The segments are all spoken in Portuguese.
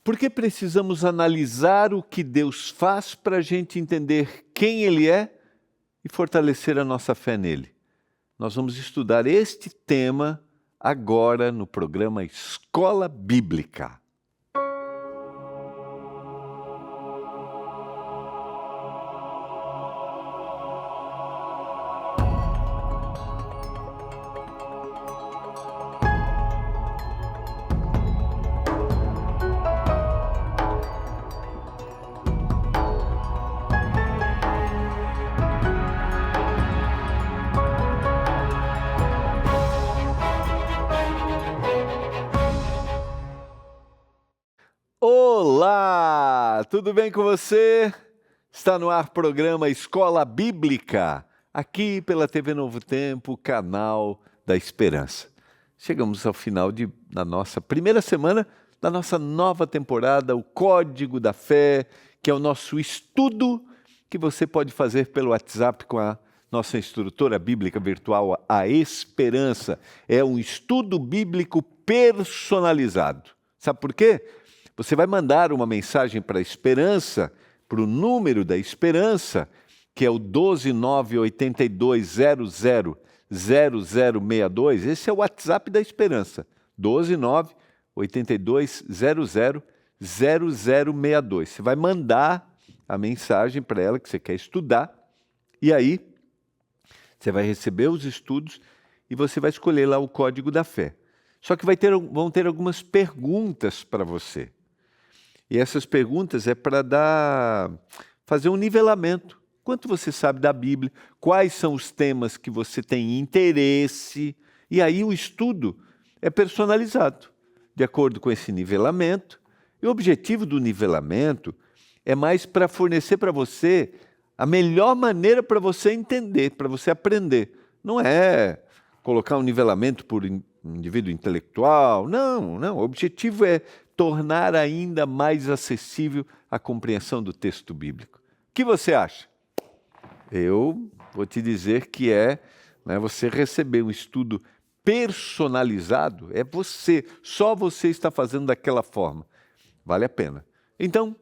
Porque precisamos analisar o que Deus faz para a gente entender quem Ele é e fortalecer a nossa fé nele. Nós vamos estudar este tema agora no programa Escola Bíblica. Olá, tudo bem com você? Está no ar o programa Escola Bíblica, aqui pela TV Novo Tempo, canal da Esperança. Chegamos ao final da nossa primeira semana da nossa nova temporada, o Código da Fé, que é o nosso estudo que você pode fazer pelo WhatsApp com a nossa instrutora bíblica virtual, a Esperança. É um estudo bíblico personalizado. Sabe por quê? Você vai mandar uma mensagem para a Esperança, para o número da Esperança, que é o 12982000062. Esse é o WhatsApp da Esperança, 12982000062. Você vai mandar a mensagem para ela que você quer estudar, e aí você vai receber os estudos e você vai escolher lá o Código da Fé. Só que vão ter algumas perguntas para você. E essas perguntas é para fazer um nivelamento. Quanto você sabe da Bíblia? Quais são os temas que você tem interesse? E aí o estudo é personalizado, de acordo com esse nivelamento. E o objetivo do nivelamento é mais para fornecer para você a melhor maneira para você entender, para você aprender. Não é colocar um nivelamento por indivíduo intelectual. Não. O objetivo é tornar ainda mais acessível a compreensão do texto bíblico. O que você acha? Eu vou te dizer que você receber um estudo personalizado, só você está fazendo daquela forma. Vale a pena. Então,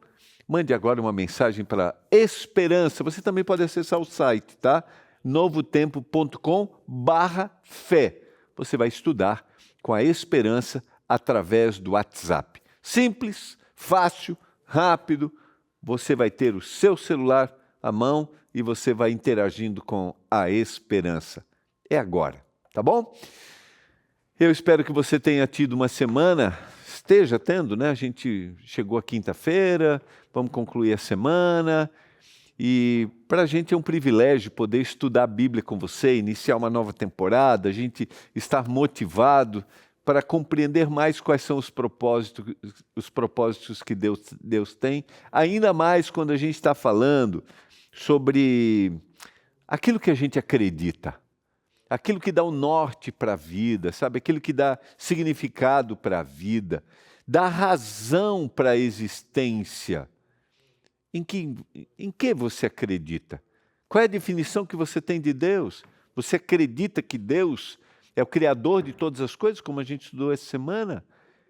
mande agora uma mensagem para Esperança. Você também pode acessar o site, tá? novotempo.com/fé. Você vai estudar com a Esperança através do WhatsApp. Simples, fácil, rápido. Você vai ter o seu celular à mão e você vai interagindo com a Esperança. É agora, tá bom? Eu espero que você tenha tido uma semana, esteja tendo, né? A gente chegou à quinta-feira, vamos concluir a semana. E para a gente é um privilégio poder estudar a Bíblia com você, iniciar uma nova temporada, a gente estar motivado para compreender mais quais são os propósitos que Deus tem, ainda mais quando a gente está falando sobre aquilo que a gente acredita, aquilo que dá o norte para a vida, sabe? Aquilo que dá significado para a vida, dá razão para a existência. Em que você acredita? Qual é a definição que você tem de Deus? Você acredita que Deus é o Criador de todas as coisas, como a gente estudou essa semana?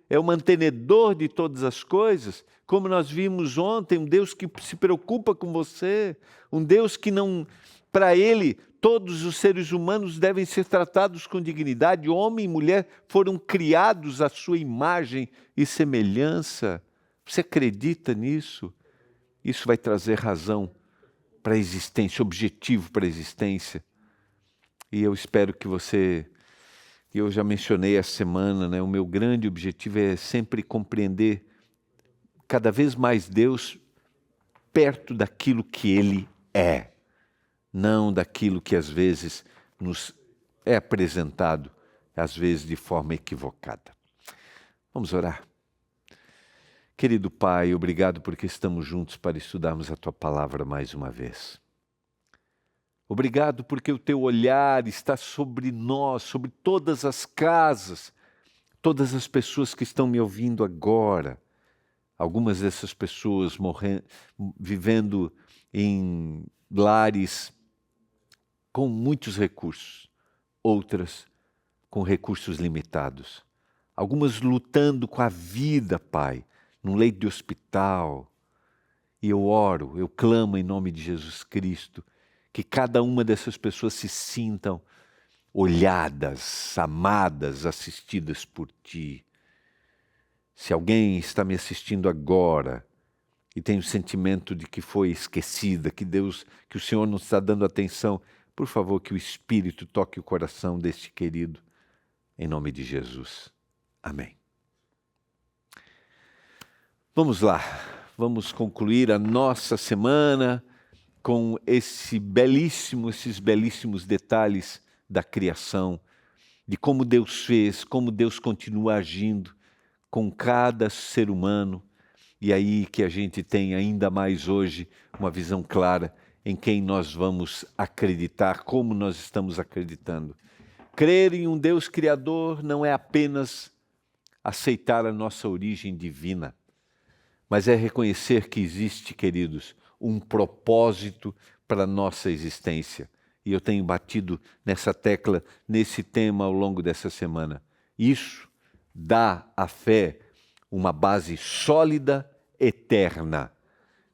É o mantenedor de todas as coisas, como nós vimos ontem, um Deus que se preocupa com você, um Deus que não, para Ele, todos os seres humanos devem ser tratados com dignidade, homem e mulher foram criados à sua imagem e semelhança. Você acredita nisso? Isso vai trazer razão para a existência, objetivo para a existência. E eu espero que eu já mencionei essa semana, né? O meu grande objetivo é sempre compreender cada vez mais Deus perto daquilo que Ele é, não daquilo que às vezes nos é apresentado, às vezes de forma equivocada. Vamos orar. Querido Pai, obrigado porque estamos juntos para estudarmos a Tua Palavra mais uma vez. Obrigado porque o Teu olhar está sobre nós, sobre todas as casas, todas as pessoas que estão me ouvindo agora. Algumas dessas pessoas vivendo em lares com muitos recursos, outras com recursos limitados. Algumas lutando com a vida, Pai, num leito de hospital. E eu oro, eu clamo em nome de Jesus Cristo, que cada uma dessas pessoas se sintam olhadas, amadas, assistidas por Ti. Se alguém está me assistindo agora e tem o sentimento de que foi esquecida, que o Senhor não está dando atenção, por favor, que o Espírito toque o coração deste querido, em nome de Jesus. Amém. Vamos lá, vamos concluir a nossa semana com esses belíssimos detalhes da criação, de como Deus fez, como Deus continua agindo com cada ser humano, e aí que a gente tem ainda mais hoje uma visão clara em quem nós vamos acreditar, como nós estamos acreditando. Crer em um Deus Criador não é apenas aceitar a nossa origem divina, mas é reconhecer que existe, queridos, um propósito para a nossa existência. E eu tenho batido nessa tecla, nesse tema ao longo dessa semana. Isso dá à fé uma base sólida, eterna.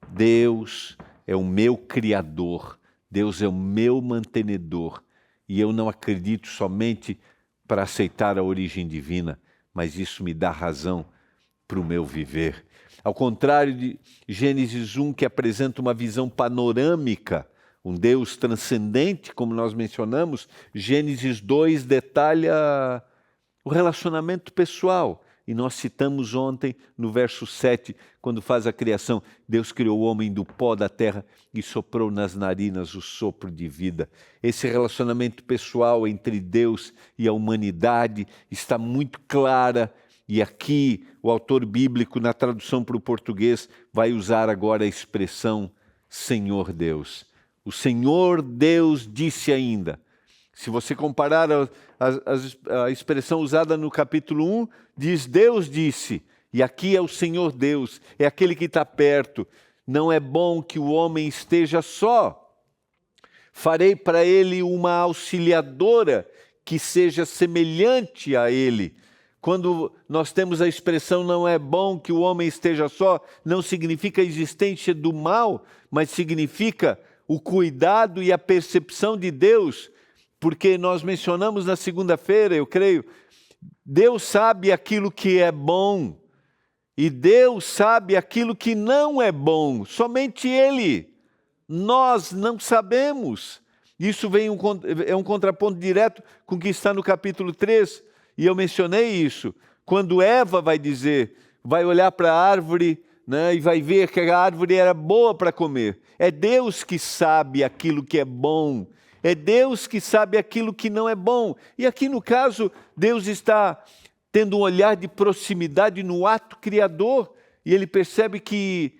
Deus é o meu Criador, Deus é o meu mantenedor, e eu não acredito somente para aceitar a origem divina, mas isso me dá razão para o meu viver. Ao contrário de Gênesis 1, que apresenta uma visão panorâmica, um Deus transcendente, como nós mencionamos, Gênesis 2 detalha o relacionamento pessoal. E nós citamos ontem, no verso 7, quando faz a criação, Deus criou o homem do pó da terra e soprou nas narinas o sopro de vida. Esse relacionamento pessoal entre Deus e a humanidade está muito clara, e aqui o autor bíblico, na tradução para o português, vai usar agora a expressão Senhor Deus. O Senhor Deus disse ainda. Se você comparar a expressão usada no capítulo 1, diz Deus disse, e aqui é o Senhor Deus, é aquele que está perto. Não é bom que o homem esteja só. Farei para ele uma auxiliadora que seja semelhante a ele. Quando nós temos a expressão não é bom que o homem esteja só, não significa a existência do mal, mas significa o cuidado e a percepção de Deus, porque nós mencionamos na segunda-feira, eu creio, Deus sabe aquilo que é bom e Deus sabe aquilo que não é bom, somente Ele. Nós não sabemos. Isso é um contraponto direto com o que está no capítulo 3, e eu mencionei isso. Quando Eva vai olhar para a árvore, né, e vai ver que a árvore era boa para comer. É Deus que sabe aquilo que é bom. É Deus que sabe aquilo que não é bom. E aqui no caso, Deus está tendo um olhar de proximidade no ato criador. E Ele percebe que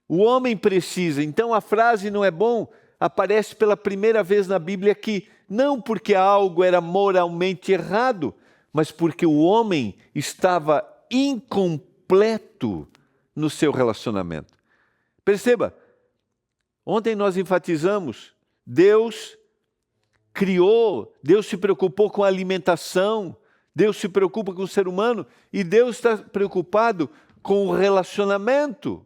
o homem precisa. Então a frase não é bom aparece pela primeira vez na Bíblia aqui. Não porque algo era moralmente errado, mas porque o homem estava incompleto no seu relacionamento. Perceba, ontem nós enfatizamos, Deus criou, Deus se preocupou com a alimentação, Deus se preocupa com o ser humano e Deus está preocupado com o relacionamento.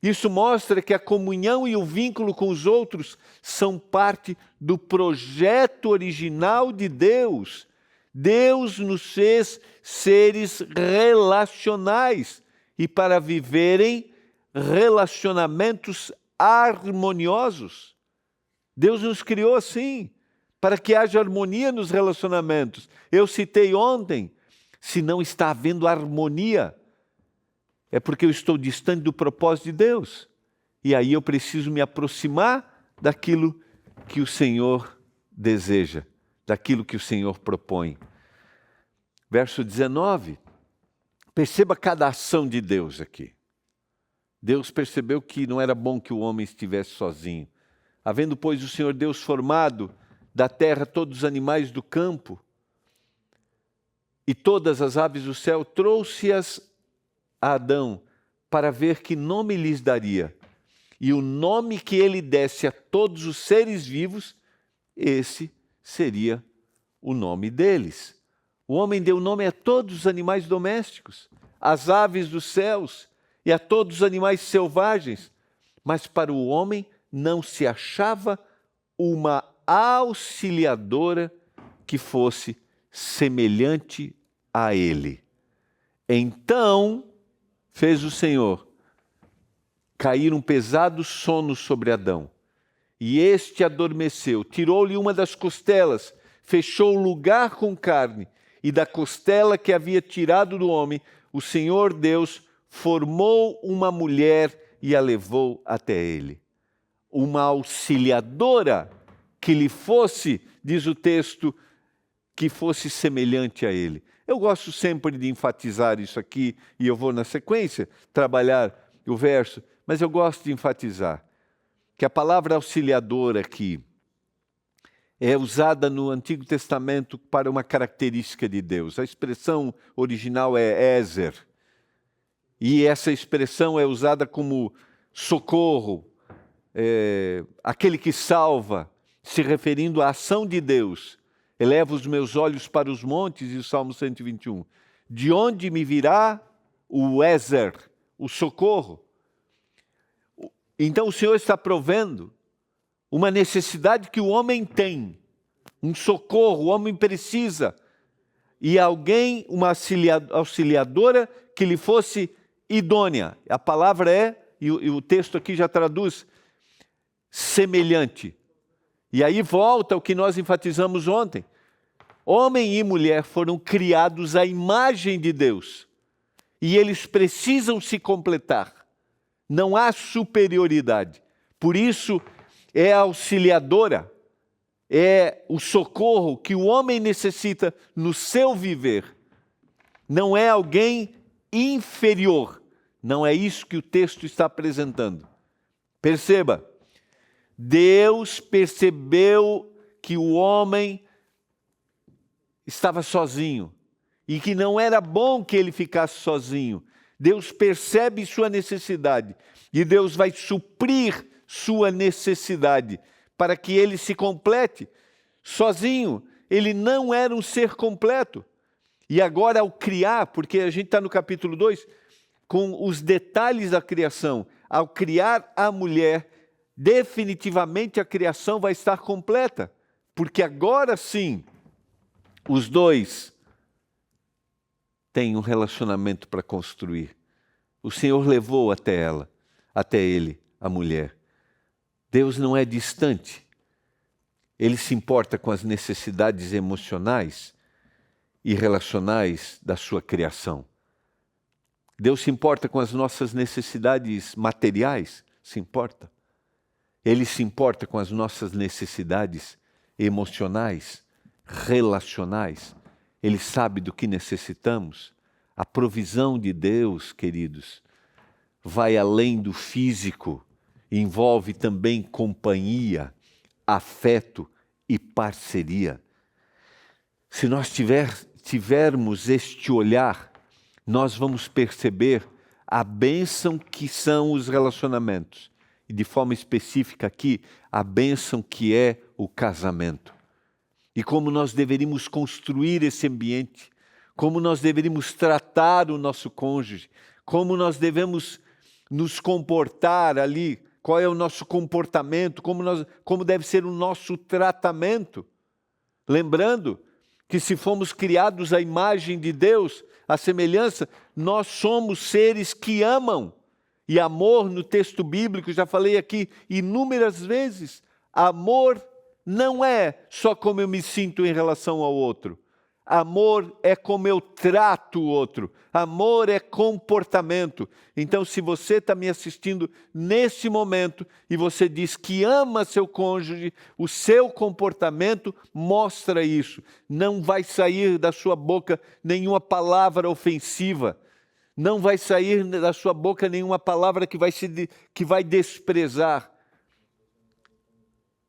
Isso mostra que a comunhão e o vínculo com os outros são parte do projeto original de Deus. Deus nos fez seres relacionais e para viverem relacionamentos harmoniosos. Deus nos criou assim, para que haja harmonia nos relacionamentos. Eu citei ontem, se não está havendo harmonia, é porque eu estou distante do propósito de Deus. E aí eu preciso me aproximar daquilo que o Senhor deseja, daquilo que o Senhor propõe. Verso 19, perceba cada ação de Deus aqui. Deus percebeu que não era bom que o homem estivesse sozinho. Havendo, pois, o Senhor Deus formado da terra todos os animais do campo e todas as aves do céu, trouxe-as a Adão para ver que nome lhes daria. E o nome que ele desse a todos os seres vivos, esse seria o nome deles. O homem deu nome a todos os animais domésticos, às aves dos céus e a todos os animais selvagens, mas para o homem não se achava uma auxiliadora que fosse semelhante a ele. Então fez o Senhor cair um pesado sono sobre Adão, e este adormeceu. Tirou-lhe uma das costelas, fechou o lugar com carne, e da costela que havia tirado do homem, o Senhor Deus formou uma mulher e a levou até ele. Uma auxiliadora que lhe fosse, diz o texto, que fosse semelhante a ele. Eu gosto sempre de enfatizar isso aqui, e eu vou na sequência trabalhar o verso, mas eu gosto de enfatizar que a palavra auxiliadora aqui é usada no Antigo Testamento para uma característica de Deus. A expressão original é Ezer, e essa expressão é usada como socorro, aquele que salva, se referindo à ação de Deus. Elevo os meus olhos para os montes, e o Salmo 121. De onde me virá o Ezer, o socorro? Então o Senhor está provendo uma necessidade que o homem tem, um socorro, o homem precisa, e alguém, uma auxiliadora que lhe fosse idônea. A palavra é, e o texto aqui já traduz, semelhante. E aí volta o que nós enfatizamos ontem. Homem e mulher foram criados à imagem de Deus, e eles precisam se completar. Não há superioridade. Por isso, é a auxiliadora, é o socorro que o homem necessita no seu viver. Não é alguém inferior. Não é isso que o texto está apresentando. Perceba, Deus percebeu que o homem estava sozinho e que não era bom que ele ficasse sozinho. Deus percebe sua necessidade e Deus vai suprir sua necessidade para que ele se complete. Sozinho, ele não era um ser completo. E agora, ao criar, porque a gente está no capítulo 2, com os detalhes da criação, ao criar a mulher, definitivamente a criação vai estar completa, porque agora sim, os dois têm um relacionamento para construir. O Senhor levou até ele, a mulher. Deus não é distante. Ele se importa com as necessidades emocionais e relacionais da sua criação. Deus se importa com as nossas necessidades materiais? Se importa. Ele se importa com as nossas necessidades emocionais, relacionais. Ele sabe do que necessitamos. A provisão de Deus, queridos, vai além do físico, envolve também companhia, afeto e parceria. Se nós tivermos este olhar, nós vamos perceber a bênção que são os relacionamentos. E de forma específica aqui, a bênção que é o casamento. E como nós deveríamos construir esse ambiente, como nós deveríamos tratar o nosso cônjuge, como nós devemos nos comportar ali, qual é o nosso comportamento, como deve ser o nosso tratamento. Lembrando que se fomos criados à imagem de Deus, à semelhança, nós somos seres que amam. E amor, no texto bíblico, já falei aqui inúmeras vezes, amor não é só como eu me sinto em relação ao outro. Amor é como eu trato o outro. Amor é comportamento. Então, se você está me assistindo nesse momento e você diz que ama seu cônjuge, o seu comportamento mostra isso. Não vai sair da sua boca nenhuma palavra ofensiva. Não vai sair da sua boca nenhuma palavra que vai desprezar.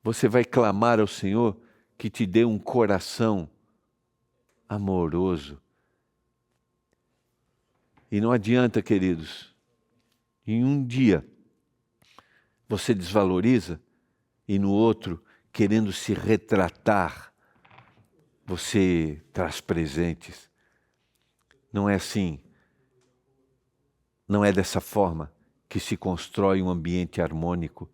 Você vai clamar ao Senhor que te dê um coração amoroso. E não adianta, queridos, em um dia você desvaloriza e no outro, querendo se retratar, você traz presentes. Não é assim. Não é dessa forma que se constrói um ambiente harmônico.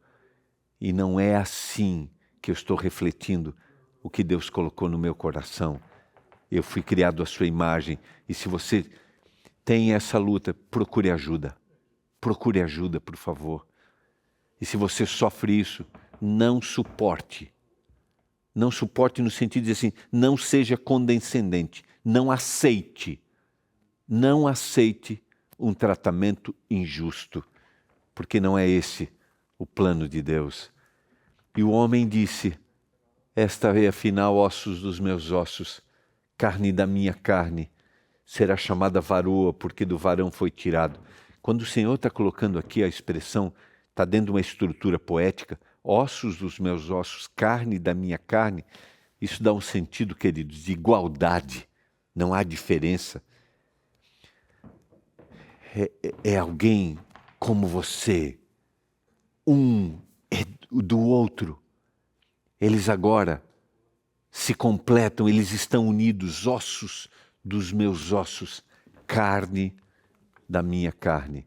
E não é assim que eu estou refletindo o que Deus colocou no meu coração. Eu fui criado à sua imagem. E se você tem essa luta, procure ajuda. Procure ajuda, por favor. E se você sofre isso, não suporte. Não suporte no sentido de assim, não seja condescendente. Não aceite. Não aceite um tratamento injusto. Porque não é esse o plano de Deus. E o homem disse, esta é afinal ossos dos meus ossos, carne da minha carne, será chamada varoa, porque do varão foi tirado. Quando o Senhor está colocando aqui a expressão, está dentro de uma estrutura poética, ossos dos meus ossos, carne da minha carne, isso dá um sentido, queridos, de igualdade, não há diferença. É alguém como você, um é do outro. Eles agora se completam, eles estão unidos, ossos dos meus ossos, carne da minha carne.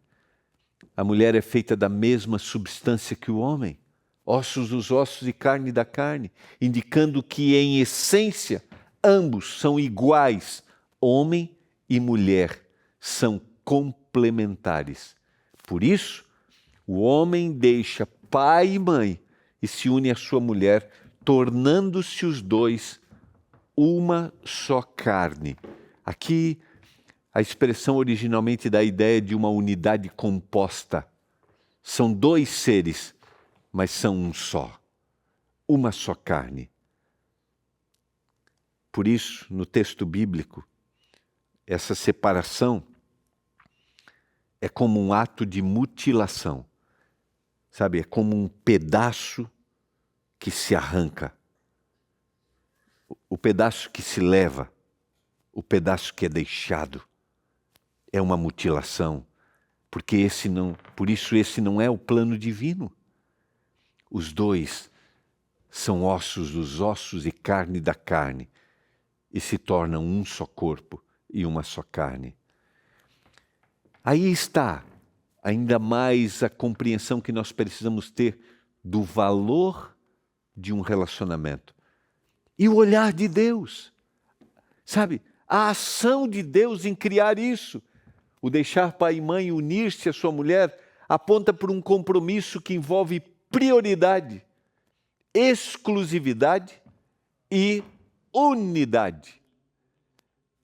A mulher é feita da mesma substância que o homem, ossos dos ossos e carne da carne, indicando que em essência ambos são iguais, homem e mulher são complementares. Por isso, o homem deixa pai e mãe e se une à sua mulher, tornando-se os dois uma só carne. Aqui, a expressão originalmente dá a ideia de uma unidade composta. São dois seres, mas são um só. Uma só carne. Por isso, no texto bíblico, essa separação é como um ato de mutilação. Sabe, é como um pedaço que se arranca. O pedaço que se leva, o pedaço que é deixado, é uma mutilação. Por isso esse não é o plano divino. Os dois são ossos dos ossos e carne da carne, e se tornam um só corpo e uma só carne. Aí está ainda mais a compreensão que nós precisamos ter do valor de um relacionamento. E o olhar de Deus. Sabe, a ação de Deus em criar isso. O deixar pai e mãe unir-se à sua mulher aponta por um compromisso que envolve prioridade, exclusividade e unidade.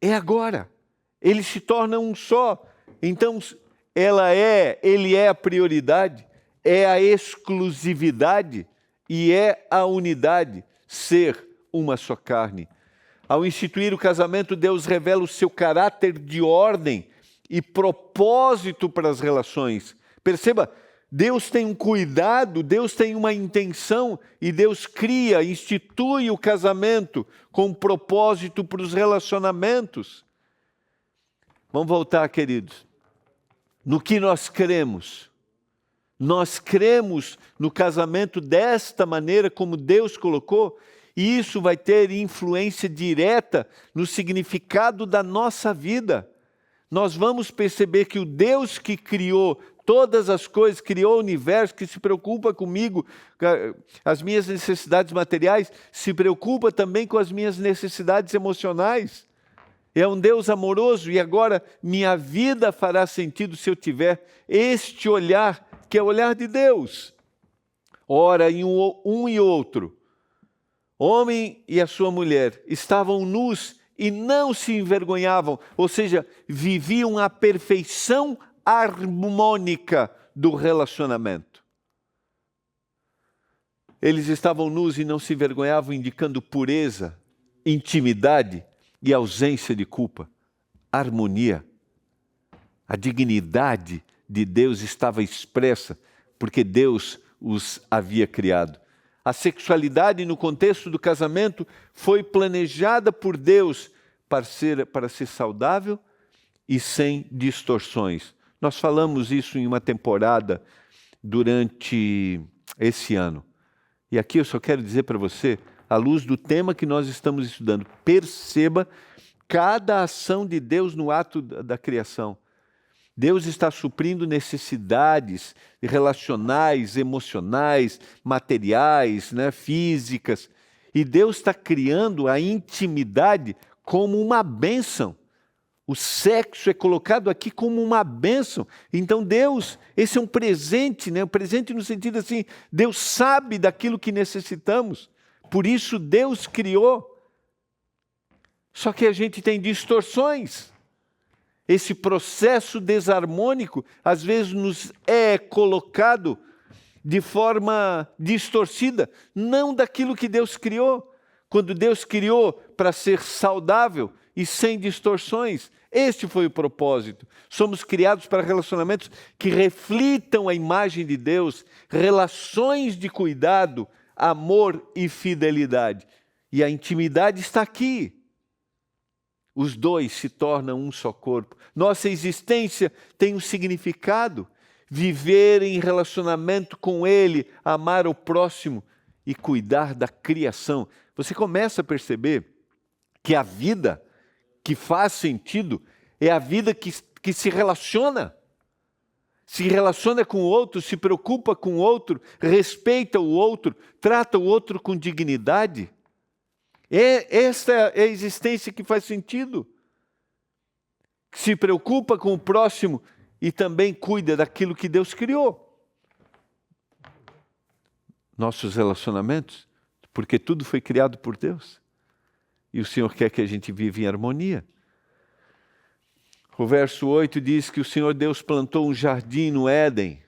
É agora. Eles se tornam um só. Então, ele é a prioridade, é a exclusividade e é a unidade, ser uma só carne. Ao instituir o casamento, Deus revela o seu caráter de ordem e propósito para as relações. Perceba, Deus tem um cuidado, Deus tem uma intenção e Deus cria, institui o casamento com propósito para os relacionamentos. Vamos voltar, queridos. No que nós cremos? Nós cremos no casamento desta maneira como Deus colocou, e isso vai ter influência direta no significado da nossa vida. Nós vamos perceber que o Deus que criou todas as coisas, criou o universo, que se preocupa comigo, as minhas necessidades materiais, se preocupa também com as minhas necessidades emocionais. É um Deus amoroso e agora minha vida fará sentido se eu tiver este olhar, que é o olhar de Deus. Ora, em um e outro, homem e a sua mulher, estavam nus e não se envergonhavam, ou seja, viviam a perfeição harmônica do relacionamento. Eles estavam nus e não se envergonhavam, indicando pureza, intimidade e ausência de culpa, harmonia. A dignidade de Deus estava expressa porque Deus os havia criado. A sexualidade no contexto do casamento foi planejada por Deus para ser saudável e sem distorções. Nós falamos isso em uma temporada durante esse ano. E aqui eu só quero dizer para você, à luz do tema que nós estamos estudando, perceba cada ação de Deus no ato da criação. Deus está suprindo necessidades relacionais, emocionais, materiais, né, físicas. E Deus está criando a intimidade como uma bênção. O sexo é colocado aqui como uma bênção. Então Deus, esse é um presente, né? Um presente no sentido assim, Deus sabe daquilo que necessitamos. Por isso Deus criou. Só que a gente tem distorções. Esse processo desarmônico, às vezes, nos é colocado de forma distorcida, não daquilo que Deus criou. Quando Deus criou para ser saudável e sem distorções, este foi o propósito. Somos criados para relacionamentos que reflitam a imagem de Deus, relações de cuidado, amor e fidelidade. E a intimidade está aqui. Os dois se tornam um só corpo. Nossa existência tem um significado. Viver em relacionamento com Ele, amar o próximo e cuidar da criação. Você começa a perceber que a vida que faz sentido é a vida que se relaciona. Se relaciona com o outro, se preocupa com o outro, respeita o outro, trata o outro com dignidade. Esta é a existência que faz sentido. Se preocupa com o próximo e também cuida daquilo que Deus criou. Nossos relacionamentos, porque tudo foi criado por Deus. E o Senhor quer que a gente viva em harmonia. O verso 8 diz que o Senhor Deus plantou um jardim no Éden,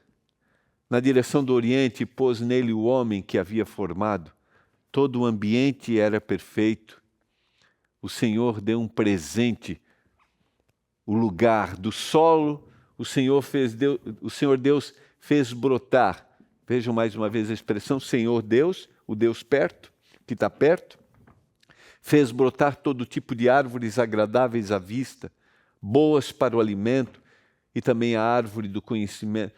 na direção do Oriente, e pôs nele o homem que havia formado. Todo o ambiente era perfeito. O Senhor deu um presente, o lugar do solo, o Senhor Deus fez brotar. Vejam mais uma vez a expressão, Senhor Deus, o Deus perto, que está perto, fez brotar todo tipo de árvores agradáveis à vista, boas para o alimento, e também a árvore do conhecimento,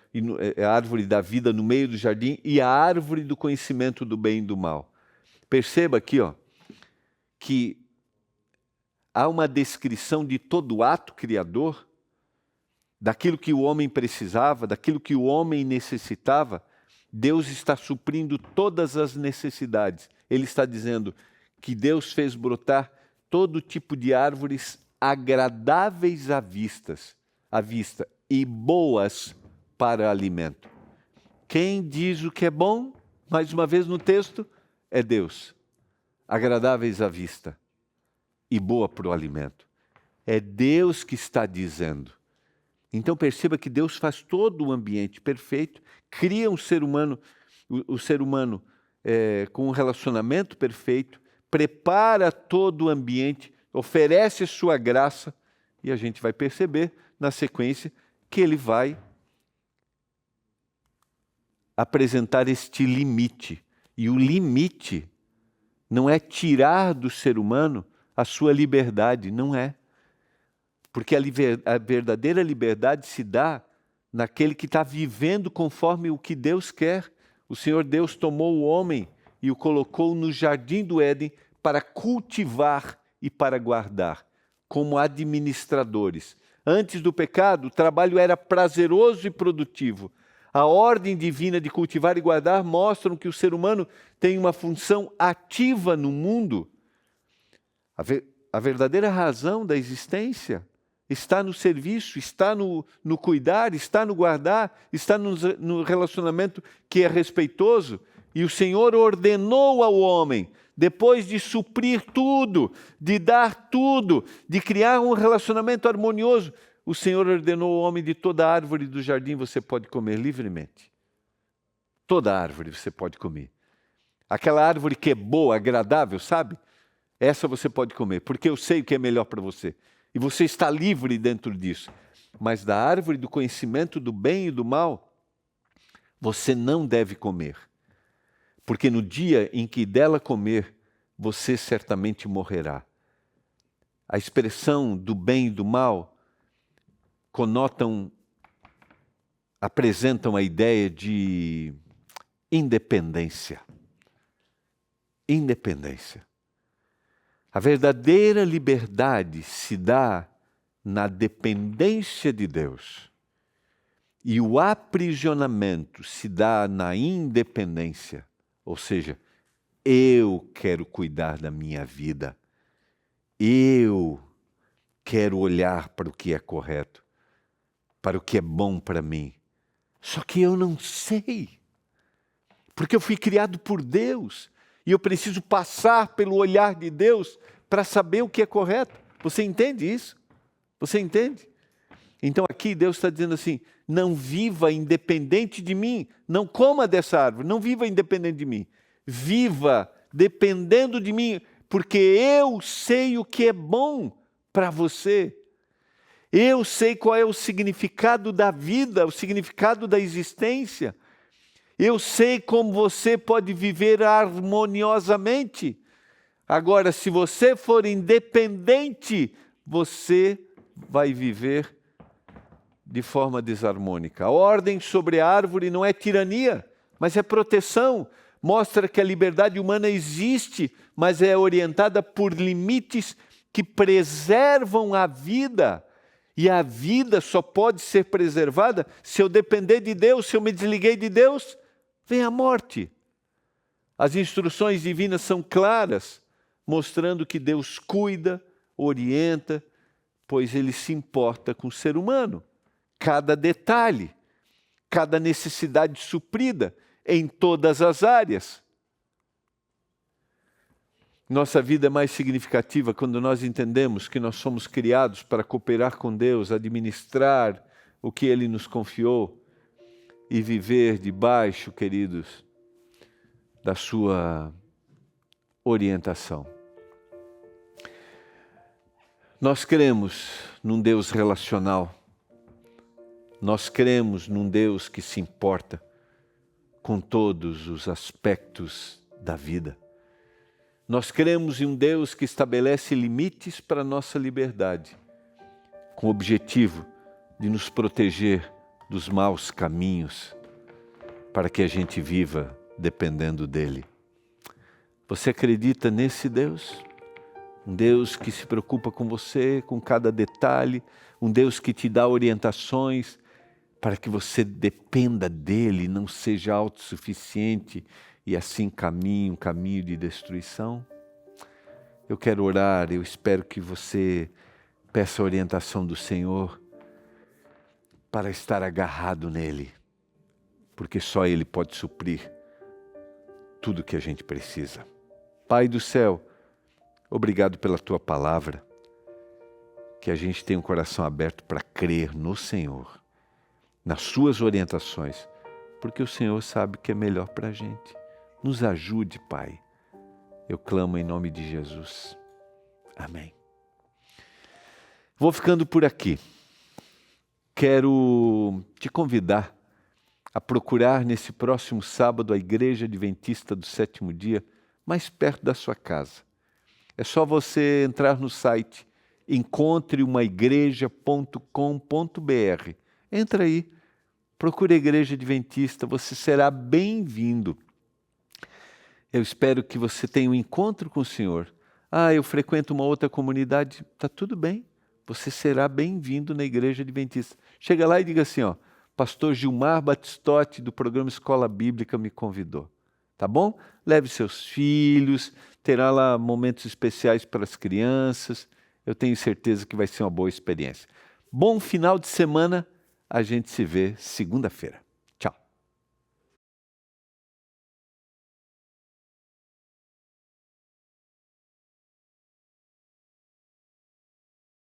a árvore da vida no meio do jardim, e a árvore do conhecimento do bem e do mal. Perceba aqui, que há uma descrição de todo o ato criador, daquilo que o homem precisava, daquilo que o homem necessitava. Deus está suprindo todas as necessidades. Ele está dizendo que Deus fez brotar todo tipo de árvores agradáveis à vista e boas para alimento. Quem diz o que é bom, mais uma vez no texto, é Deus. Agradáveis à vista e boa para o alimento. É Deus que está dizendo. Então perceba que Deus faz todo o ambiente perfeito, cria um ser humano, o ser humano com um relacionamento perfeito, prepara todo o ambiente, oferece sua graça, e a gente vai perceber na sequência que ele vai apresentar este limite. E o limite não é tirar do ser humano a sua liberdade, não é. Porque a verdadeira liberdade se dá naquele que está vivendo conforme o que Deus quer. O Senhor Deus tomou o homem e o colocou no jardim do Éden para cultivar e para guardar, como administradores. Antes do pecado, o trabalho era prazeroso e produtivo. A ordem divina de cultivar e guardar mostram que o ser humano tem uma função ativa no mundo. A verdadeira razão da existência está no serviço, está no cuidar, está no guardar, está no relacionamento que é respeitoso. E o Senhor ordenou ao homem, depois de suprir tudo, de dar tudo, de criar um relacionamento harmonioso, o Senhor ordenou ao homem: de toda árvore do jardim você pode comer livremente. Toda árvore você pode comer. Aquela árvore que é boa, agradável, sabe? Essa você pode comer, porque eu sei o que é melhor para você. E você está livre dentro disso. Mas da árvore do conhecimento do bem e do mal, você não deve comer. Porque no dia em que dela comer, você certamente morrerá. A expressão do bem e do mal apresentam a ideia de independência. Independência. A verdadeira liberdade se dá na dependência de Deus. E o aprisionamento se dá na independência, ou seja, eu quero cuidar da minha vida, eu quero olhar para o que é correto, para o que é bom para mim. Só que eu não sei, porque eu fui criado por Deus e eu preciso passar pelo olhar de Deus para saber o que é correto. Você entende isso? Você entende? Então aqui Deus está dizendo assim, não viva independente de mim, não coma dessa árvore, não viva independente de mim. Viva dependendo de mim, porque eu sei o que é bom para você. Eu sei qual é o significado da vida, o significado da existência. Eu sei como você pode viver harmoniosamente. Agora, se você for independente, você vai viver de forma desarmônica. A ordem sobre a árvore não é tirania, mas é proteção. Mostra que a liberdade humana existe, mas é orientada por limites que preservam a vida. E a vida só pode ser preservada se eu depender de Deus. Se eu me desliguei de Deus, vem a morte. As instruções divinas são claras, mostrando que Deus cuida, orienta, pois Ele se importa com o ser humano. Cada detalhe, cada necessidade suprida em todas as áreas. Nossa vida é mais significativa quando nós entendemos que nós somos criados para cooperar com Deus, administrar o que Ele nos confiou e viver debaixo, queridos, da sua orientação. Nós cremos num Deus relacional. Nós cremos num Deus que se importa com todos os aspectos da vida. Nós cremos em um Deus que estabelece limites para a nossa liberdade, com o objetivo de nos proteger dos maus caminhos, para que a gente viva dependendo dEle. Você acredita nesse Deus? Um Deus que se preocupa com você, com cada detalhe, um Deus que te dá orientações para que você dependa dEle, não seja autossuficiente e assim caminhe um caminho de destruição. Eu quero orar, eu espero que você peça a orientação do Senhor para estar agarrado nele, porque só Ele pode suprir tudo que a gente precisa. Pai do céu, obrigado pela Tua palavra, que a gente tenha um coração aberto para crer no Senhor, nas Suas orientações, porque o Senhor sabe o que é melhor para a gente. Nos ajude, Pai. Eu clamo em nome de Jesus. Amém. Vou ficando por aqui. Quero te convidar a procurar nesse próximo sábado a Igreja Adventista do Sétimo Dia, mais perto da sua casa. É só você entrar no site encontreumaigreja.com.br. Entra aí, procure a Igreja Adventista, você será bem-vindo. Eu espero que você tenha um encontro com o Senhor. Eu frequento uma outra comunidade, está tudo bem. Você será bem-vindo na Igreja Adventista. Chega lá e diga assim, Pastor Gilmar Batistotti, do programa Escola Bíblica, me convidou. Tá bom? Leve seus filhos, terá lá momentos especiais para as crianças. Eu tenho certeza que vai ser uma boa experiência. Bom final de semana, a gente se vê segunda-feira.